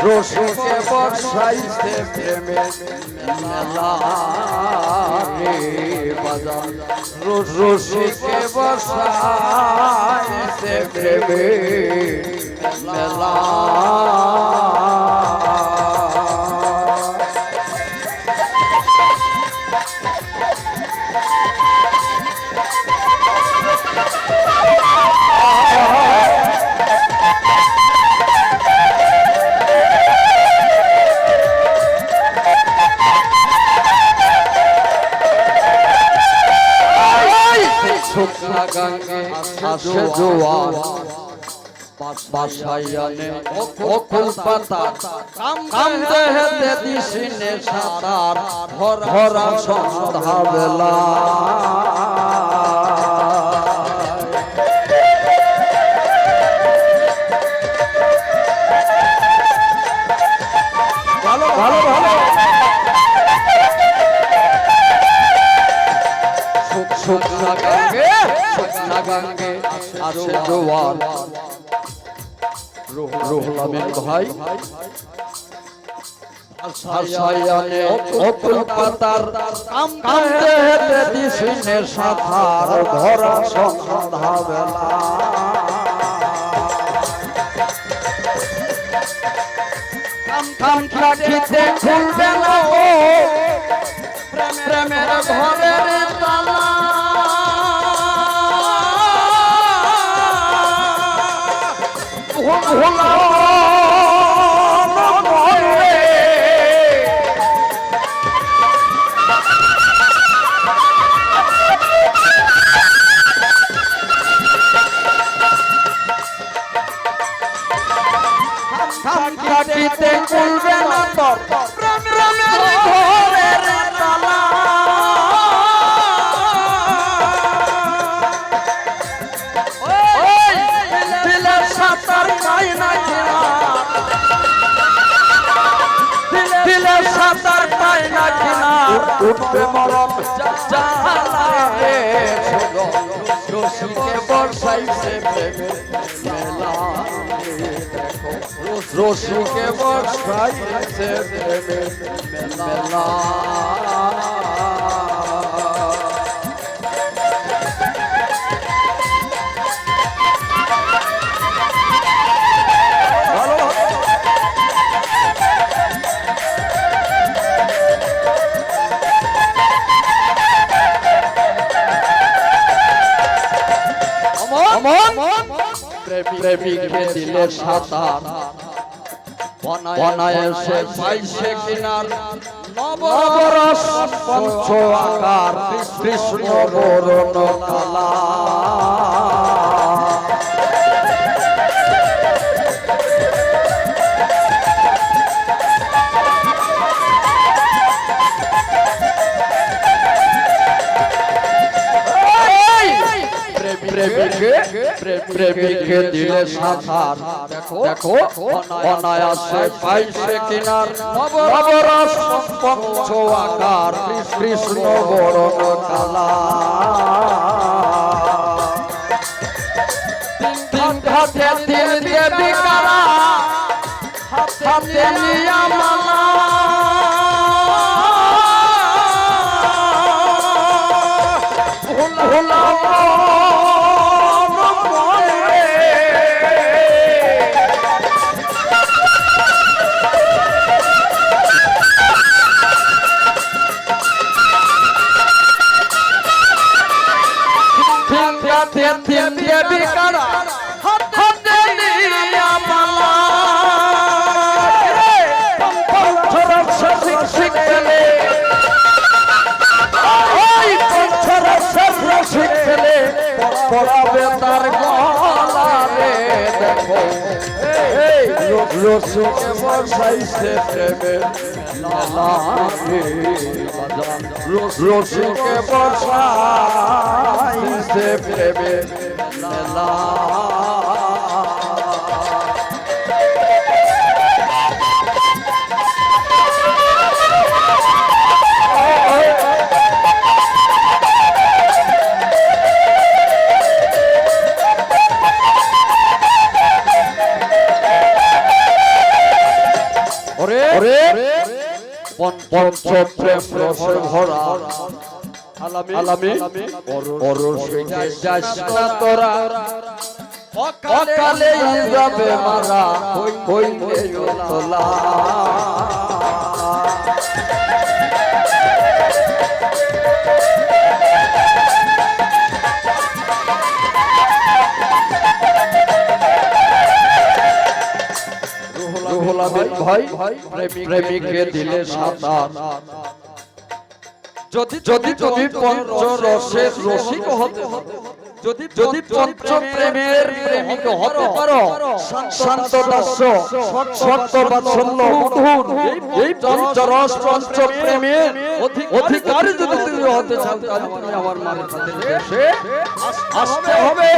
রশিকে বর্ষাইছে প্রেমে মেলা রে বাজার, রশিকে বর্ষাইছে প্রেমে মেলা। শুকনা গাঙ্গে আসে জোয়ার, বাসাইয়ানে অকুল পাতা, কামদে হেতে দিশিনে সাতার, ভরা সন্ধ্যা বেলা। ভালো ভালো ভালো একাঙ্গে আছে জোয়ার রুহুল আমিন ভাই আশায়ানে অতুল পাতার কামতে হেতে দিছিনে সাথার ভরা সন্ধ্যা বেলা কাম রাখিতে খুলবে না ও প্রেমের ঘরের তালা ভোলা থাকিতে খুলবে না তোর প্রেমের ঘরের তালা ওই দিলের সাতার পাই না কিনা দিলের সাতার পাই না কিনা উঠবে মরম জাহালারে রশিকে বর্ষাইছে প্রেমের মেলা রশিকে বর্ষাইছে প্রেমের মেলা প্রেমিকে দিলে সাতার বনায় সে পাইছে কিনার নবরস পঞ্চ আকার কৃষ্ণ বরণ কালা প্রেমিকে দিলে সাঁতার দেখো অনায়াসে পাইছে কিনার নবরস পঞ্চ আকার কৃষ্ণ বরণ কালা তিন ঘাটে তিন দেবী কালা হাতে নিয়া মালা ভোলা দেবী কারা হাতে নিয়া মালা শিখলে শিখলে পড়াবে তার গলারে দেখো রসুকে বসাইছে প্রেমের রসুকে বসাইছে প্রেমের মেলা পঞ্চ প্রেম রসে ভরা আলামি পরশে যাস না তোরা অকালে যাবে মারা হইলে তোলা ভাই প্রেমিকে দিলে সাঁতার যদি তুমি পঞ্চরসের রসিক হতে যদি পঞ্চ প্রেমের প্রেমিক হতে পারো শান্ত দাস্য সত্য বাৎসল্য মধুর এই পঞ্চরস পঞ্চ প্রেমের অধিকারী যদি তুমি হতে চাও তাহলে তুমি আমার মায়ের সাথে এসে আসতে হবে।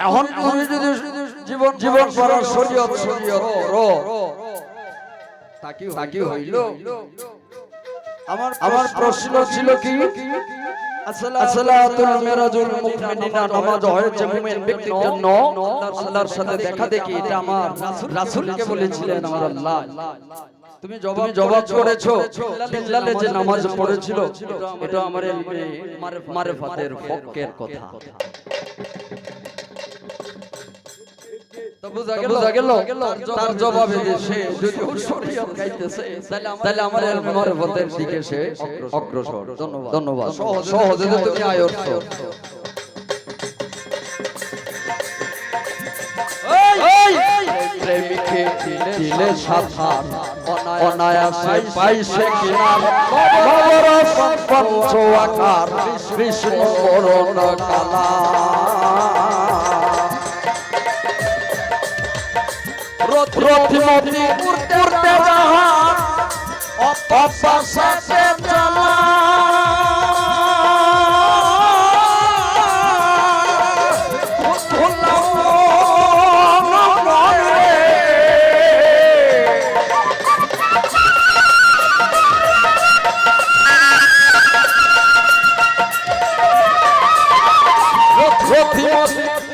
এখন তুমি যদি জীবন করার শরীয়ত তাকি হইল। আমার প্রশ্ন ছিল কি আসসালাতুল মিরাজুল মুমিনিনা নামাজ হয়েছে মুমিন ব্যক্তির জন্য আল্লাহর সাথে দেখা দেখি। এটা আমার রাসূলকে বলেছিলেন আমার আল্লাহ। তুমি জবাব করেছো বিল্লালে যে নামাজ পড়েছিল এটা আমার মারিফাতের হকের কথা। তো বুঝা গেল তার জবাবে সে যদি শরীয়ত গাইতেছে তাহলে আমার মারিফাতের দিকে সে অগ্রসর। ধন্যবাদ। সহজে তুমি আয়ত্ত প্রেমিকে দিলে সাধার অনায়াসে পাইছে কিনার নবরস পঞ্চ আকার কৃষ্ণ বরণ কালা রথমতি উড়তে জাহান অপাশে চলা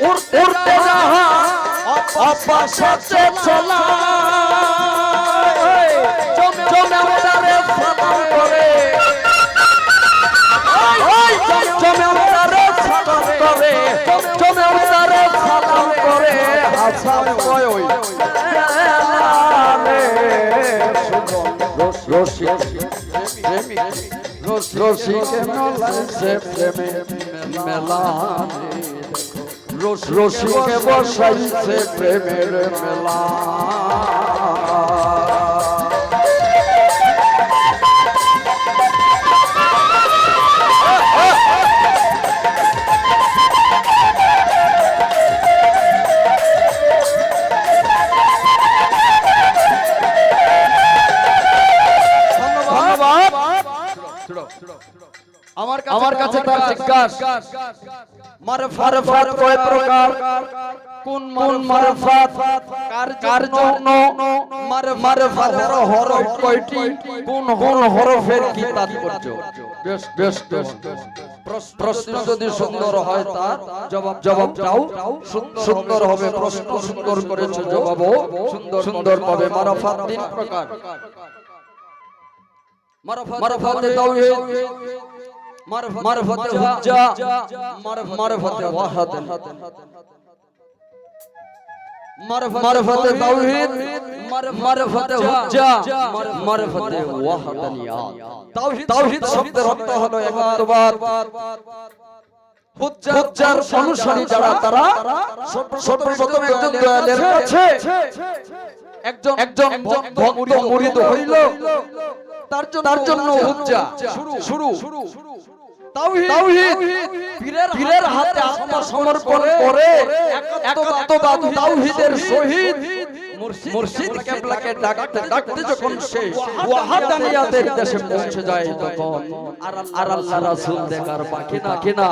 উড়তে জাহান অপাশে চলা জমে উদারে সালাম করে জমে উদারে সালাম করে জমে উদারে সালাম করে হাসান কয় ওই রশিক মেলাছে প্রেমে মেলানে রশিকে বসাইছে প্রেমের মেলা আমার কাছে তার জিজ্ঞাসা মারফাত কয় প্রকার কোন মারফাত কার জন্য মারফাতের হরফ কয়টি কোন হরফের কি তাৎপর্য বেশ প্রশ্ন যদি সুন্দর হয় তার জবাবটাও সুন্দর হবে। প্রশ্ন সুন্দর করেছে জবাবও সুন্দর পাবে। মারফাত তিন প্রকার। মারফাতে তাওহীদ মারফাতে হুজ্জা মারফাতে ওয়াহাদান মারফাতে তাওহীদ মারফাতে হুজ্জা মারফাতে ওয়াহাদানিয়াত। তাওহীদ শব্দের অর্থ হলো একত্ববাদ। হুজ্জার অনুসারী যারা তারা সর্বপ্রথম একজন দয়ালের কাছে একজন ভক্ত মুরিদ হইল তার জন্য হুজ্জা শুরু। তাওহীদ পীরের হাতে আত্মসমর্পণ করে একত্ববাদ তাওহীদের সহিত মুর্শিদ কেবলাকে ডাকতে যখন সে ওয়াহাদানিয়াতের দেশে পৌঁছে যায় তখন আর আল্লাহ রাসূল দেখার বাকি না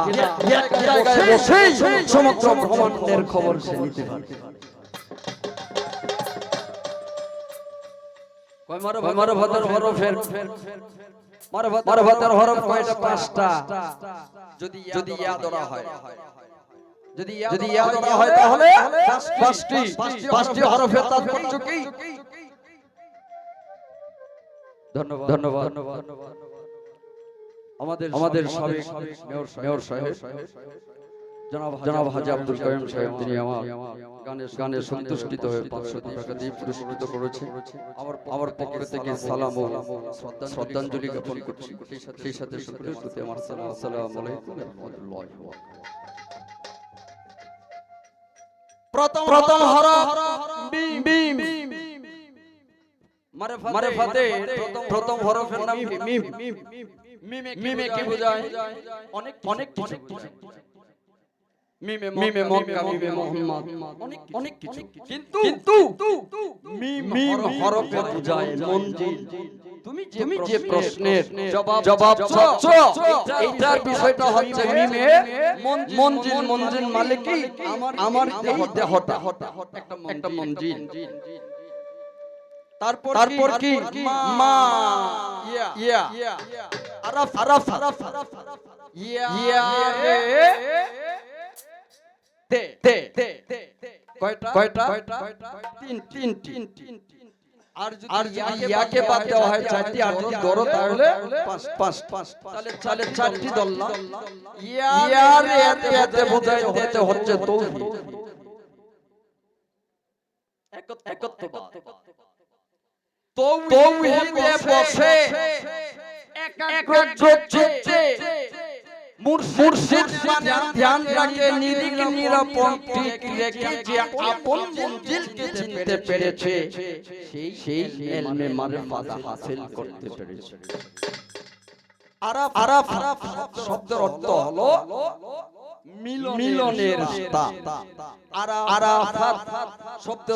এক জায়গায় বসেই সমগ্র ব্রহ্মাণ্ডের খবর সে নিতে পারে। মারফাতের হরফ কয়টা? পাঁচটা। যদি ইয়া ধরা হয় তাহলে পাঁচটি হরফের তাৎপর্য কি? ধন্যবাদ। আমাদের সাবেক মেয়র সাহেব জনাব হাজী আব্দুল কাইয়ুম সাহেব তিনি আমার গানে সন্তুষ্টিত হয়ে 500 টাকা দিয়ে পুরস্কৃত করেছে। আমার পক্ষ থেকে সালাম ও শ্রদ্ধাঞ্জলি জ্ঞাপন করছি। সেই সাথে সকলের প্রতি আমার সালাম। আসসালামু আলাইকুম ওয়া রাহমাতুল্লাহি ওয়া বারাকাতুহু। প্রথম হরফ মিম। মারফাতে প্রথম হরফের নাম মিম। মিমে কি বোঝায়? অনেক কিছু। মিমে মক্কা, মিমে মুহাম্মদ, অনেক কিছু। কিন্তু মিম হরফে বোঝায় মঞ্জিল। তুমি যে প্রশ্নের জবাব চাচ্ছ এইটার বিষয়টা হচ্ছে মিমে মঞ্জিল মানে কি? আমার দেহটা একটা মঞ্জিল। তারপর কি? মা ইয়া আরাফ ইয়ারে তে কয়টা তিন আর যদি ইয়াকে বাদ দেওয়া হয় চারটি আর যদি ধরো তাহলে পাঁচ তাহলে চারটি ধরলাম ইয়ারে এতে বোঝায় দিতে হচ্ছে তৌহিদ একত্ববাদ তৌহিদে বসে একাগ্রচিত্তে মুর্শিদ ধ্যান রাখে নিরিখ নিরাপদ ঠিক রেখে যে আপন মঞ্জিলকে চিনতে পেরেছে সেই ইলমে মারিফাত হাসিল করতে পেরেছে আরাফ শব্দের অর্থ হলো মিলনের স্থান আরাফাত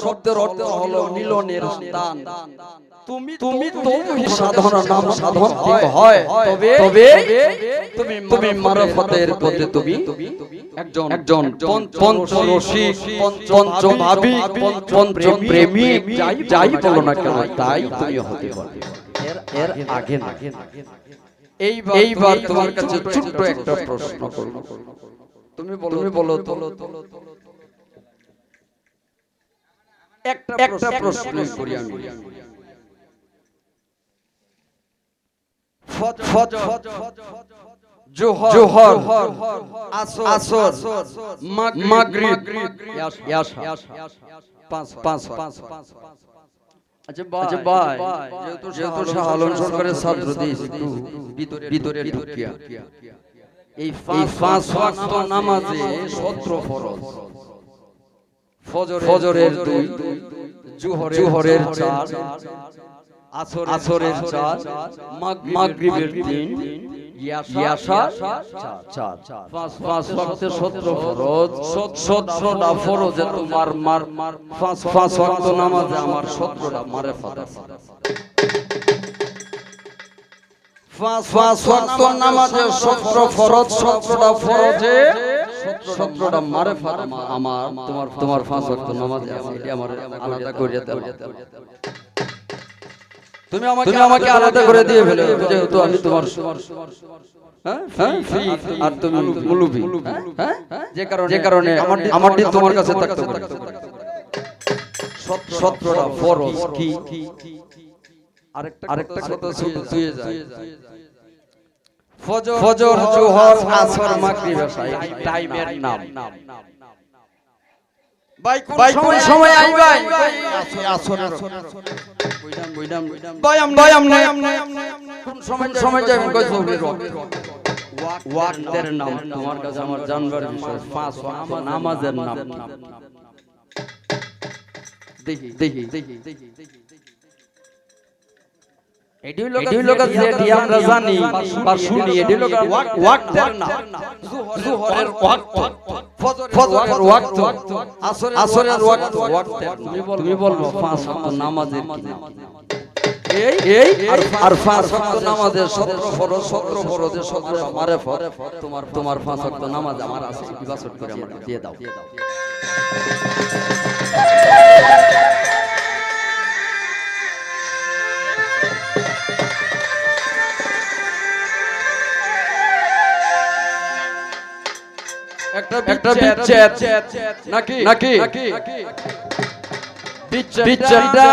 শব্দের অর্থ হলো মিলনের স্থান তুমি তৌহিদ সাধনা নাম সাধন হয় তবে তুমি মারিফাতের পথে তুমি একজন পঞ্চরসিক পঞ্চভাবিক পঞ্চপ্রেমিক যাই বলো না কেন তাই তুমি হতে পারবে এর আগে না এইবার তোমার কাছে ছোট্ট একটা প্রশ্ন করব তুমি বলো তো একটা প্রশ্ন করি আমি জোহর আসর মাগরিব ইয়াশা পাঁচ আচ্ছা ভাই যেহেতু শাহ আলম সরকারের ছাত্র দিয়েছি একটু ভিতরে ঢুকিয়া এই পাঁচ ওয়াক্ত নামাজে 17 ফরজ ফজরের 2 জোহরের 4 আসরের 4 মাগরিবের 3 ইয়াশা 4 পাঁচ ওয়াক্তে 17 ফরজ 17টা ফরজে তোমার পাঁচ ওয়াক্ত নামাজে আমার 17টা মারিফাত আছে পাঁচ ওয়াক্ত নামাজে 17 ফরজ 17টা ফরজে 17টা মারিফাত আমার তোমার পাঁচ ওয়াক্ত নামাজে আছে এটা আমার আলাদা করে দাও তুমি আমাকে আলাদা করে দিয়ে ফেলে যেহেতু আমি তোমার আর তুমি মুলুবি যে কারণে আমার দিন তোমার কাছে থাকতে পারে 17টা ফরজ কি আরেকটা কথা শুধু দুয়ে যায় ফজর জোহর আসর মাগরিব এশা এই টাইমের নাম ভাই কোন সময় আইবাই আসরের বয়াম নাই কোন সময় যাবেন কই জরুরি ওয়াক্তের নাম তোমার কাছে আমার জানবার বিষয় পাঁচ ওয়াক্ত নামাজের নাম দেখি এডি লোক যে আমরা জানি বা শুনি এডি লোক ওয়াক্তের নাম জোহরের ওয়াক্ত ফজরের ওয়াক্ত আসরের ওয়াক্ত তুমি বলবো পাঁচ ওয়াক্ত নামাজের কি নাম এই আর পাঁচ ওয়াক্ত নামাজের 17 ফরজে 17টা মারিফাত তোমার পাঁচ ওয়াক্ত নামাজ আমার আছে ইবাদত করে আমাকে দিয়ে দাও একটা বিচ্ছেদ নাকি বিচ্ছেদটা